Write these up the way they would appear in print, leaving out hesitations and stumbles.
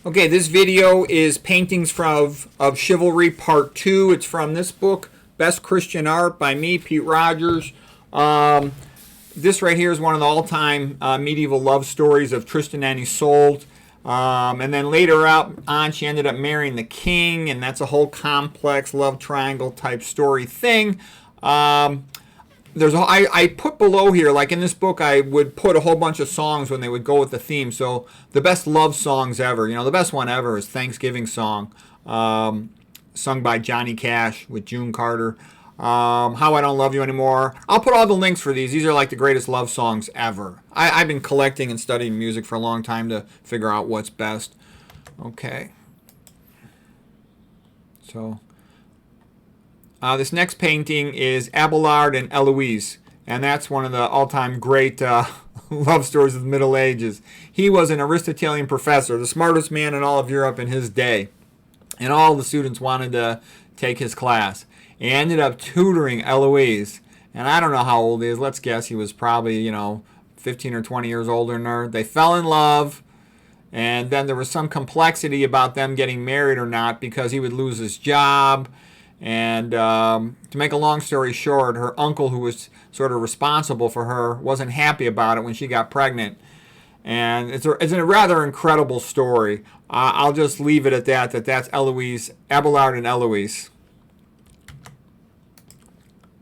Okay, this video is paintings of Chivalry Part 2. It's from this book, Best Christian Art by me, Pete Rogers. This right here is one of the all-time medieval love stories of Tristan and Isolde. And then later on, she ended up marrying the king, and that's a whole complex love triangle type story thing. I put below here, like in this book, I would put a whole bunch of songs when they would go with the theme. So the best love songs ever, the best one ever is Thanksgiving Song, sung by Johnny Cash with June Carter. How I Don't Love You Anymore. I'll put all the links for these. These are like the greatest love songs ever. I've been collecting and studying music for a long time to figure out what's best. Okay. So this next painting is Abelard and Eloise, and that's one of the all-time great love stories of the Middle Ages. He was an Aristotelian professor, the smartest man in all of Europe in his day, and all the students wanted to take his class. He ended up tutoring Eloise, and I don't know how old he is. Let's guess he was probably, 15 or 20 years older than her. They fell in love, and then there was some complexity about them getting married or not because he would lose his job. And to make a long story short, her uncle, who was sort of responsible for her, wasn't happy about it when she got pregnant. And it's a rather incredible story. I'll just leave it at that that's Eloise, Abelard and Eloise.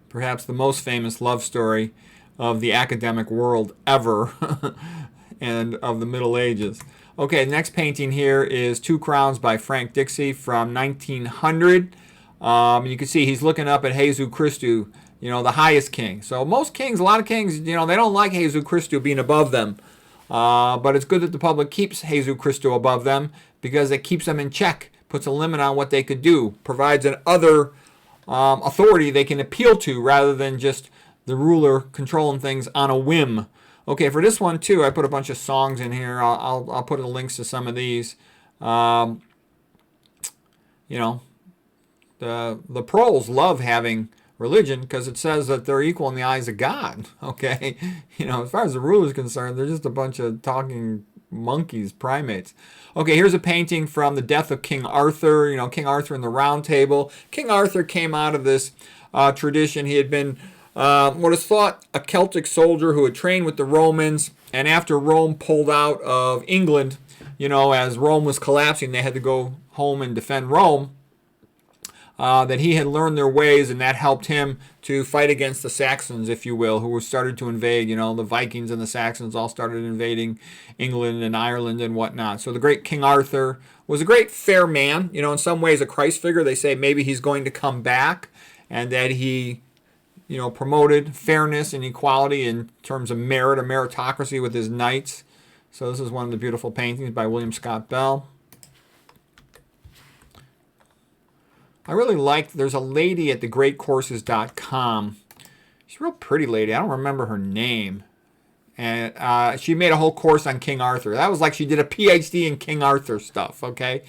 Perhaps the most famous love story of the academic world ever and of the Middle Ages. Okay, next painting here is Two Crowns by Frank Dicksee from 1900. You can see he's looking up at Jesus Christus, the highest king. So most kings, a lot of kings, they don't like Jesus Christus being above them. But it's good that the public keeps Jesus Christus above them because it keeps them in check, puts a limit on what they could do, provides an other authority they can appeal to rather than just the ruler controlling things on a whim. Okay, for this one too, I put a bunch of songs in here. I'll put the links to some of these. The proles love having religion because it says that they're equal in the eyes of God. Okay, as far as the ruler is concerned, they're just a bunch of talking monkeys, primates. Okay, here's a painting from the death of King Arthur. King Arthur in the Round Table. King Arthur came out of this tradition. He had been what is thought a Celtic soldier who had trained with the Romans, and after Rome pulled out of England, as Rome was collapsing, they had to go home and defend Rome. That he had learned their ways, and that helped him to fight against the Saxons, if you will, who started to invade. The Vikings and the Saxons all started invading England and Ireland and whatnot. So the great King Arthur was a great fair man. In some ways a Christ figure. They say maybe he's going to come back, and that he, promoted fairness and equality in terms of merit, a meritocracy with his knights. So this is one of the beautiful paintings by William Scott Bell. I really like, there's a lady at thegreatcourses.com. She's a real pretty lady. I don't remember her name. And she made a whole course on King Arthur. That was like she did a PhD in King Arthur stuff, okay?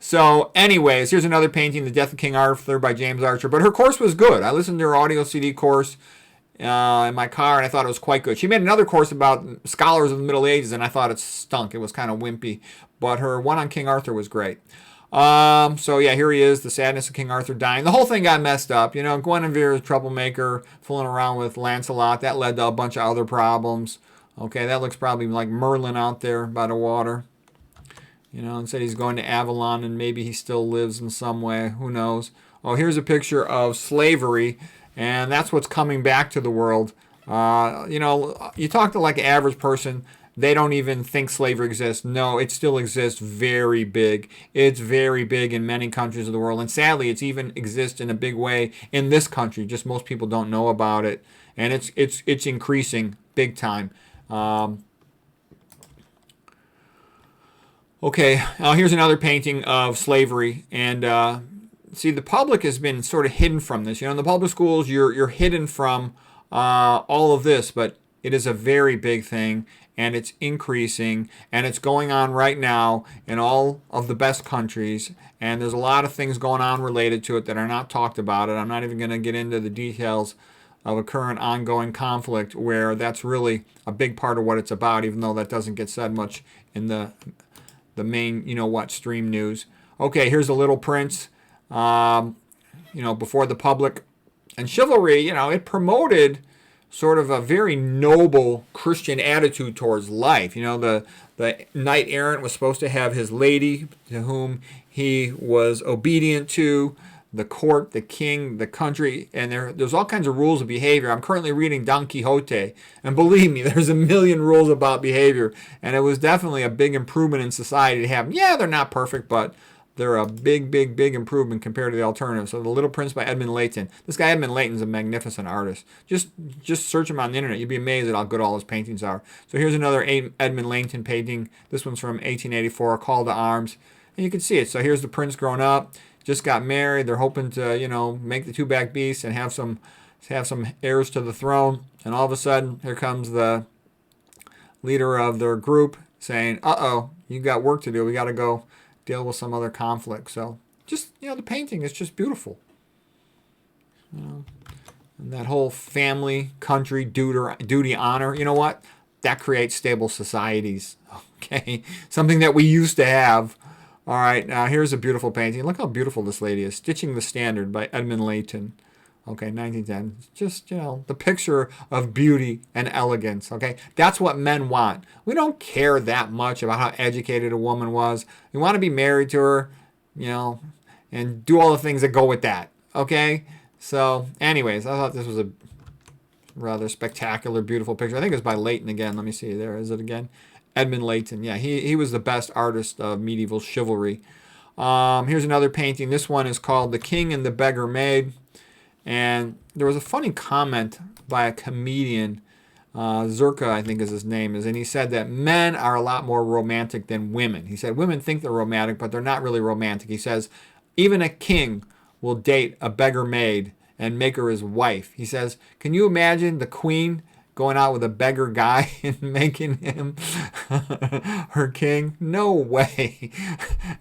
So anyways, here's another painting, The Death of King Arthur by James Archer. But her course was good. I listened to her audio CD course in my car, and I thought it was quite good. She made another course about scholars of the Middle Ages, and I thought it stunk. It was kind of wimpy. But her one on King Arthur was great. So yeah, here he is, the sadness of King Arthur dying. The whole thing got messed up. Guinevere is a troublemaker, fooling around with Lancelot. That led to a bunch of other problems. Okay, that looks probably like Merlin out there by the water. And said he's going to Avalon, and maybe he still lives in some way. Who knows? Oh, here's a picture of slavery, and that's what's coming back to the world. You talk to like an average person, they don't even think slavery exists. No, it still exists very big. It's very big in many countries of the world. And sadly, it's even exists in a big way in this country. Just most people don't know about it. And it's increasing big time. Okay, here's another painting of slavery. And see, the public has been sort of hidden from this. In the public schools, you're hidden from all of this. But it is a very big thing. And it's increasing, and it's going on right now in all of the best countries, and there's a lot of things going on related to it that are not talked about. I'm not even going to get into the details of a current ongoing conflict where that's really a big part of what it's about, even though that doesn't get said much in the the main, what, stream news. Okay, here's the Little Prince, before the public. And Chivalry, it promoted sort of a very noble Christian attitude towards life. The knight errant was supposed to have his lady to whom he was obedient to, the court, the king, the country, and there's all kinds of rules of behavior. I'm currently reading Don Quixote, and believe me, there's a million rules about behavior, and it was definitely a big improvement in society to have. Yeah, they're not perfect, but they're a big, big, big improvement compared to the alternative. So The Little Prince by Edmond Leighton. This guy Edmond Leighton's a magnificent artist. Just search him on the internet. You'd be amazed at how good all his paintings are. So here's another Edmond Leighton painting. This one's from 1884, A Call to Arms. And you can see it. So here's the prince grown up, just got married. They're hoping to, make the two-back beast and have some heirs to the throne. And all of a sudden, here comes the leader of their group saying, uh-oh, you got work to do. We got to go deal with some other conflict. So just, the painting is just beautiful. And that whole family, country, duty, honor, you know what? That creates stable societies. Okay? Something that we used to have. All right, now here's a beautiful painting. Look how beautiful this lady is. Stitching the Standard by Edmond Leighton. Okay, 1910. Just, the picture of beauty and elegance, okay? That's what men want. We don't care that much about how educated a woman was. We want to be married to her, and do all the things that go with that, okay? So, anyways, I thought this was a rather spectacular, beautiful picture. I think it was by Leighton again. Let me see. There, is it again? Edmond Leighton. Yeah, he was the best artist of medieval chivalry. Here's another painting. This one is called The King and the Beggar Maid. And there was a funny comment by a comedian, Zerka, I think is his name, and he said that men are a lot more romantic than women. He said women think they're romantic, but they're not really romantic. He says even a king will date a beggar maid and make her his wife. He says, can you imagine the queen going out with a beggar guy and making him her king? No way.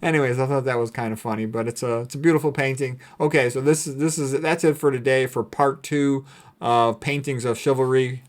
Anyways, I thought that was kind of funny, but it's a beautiful painting. Okay, so that's it for today for part 2 of Paintings of Chivalry.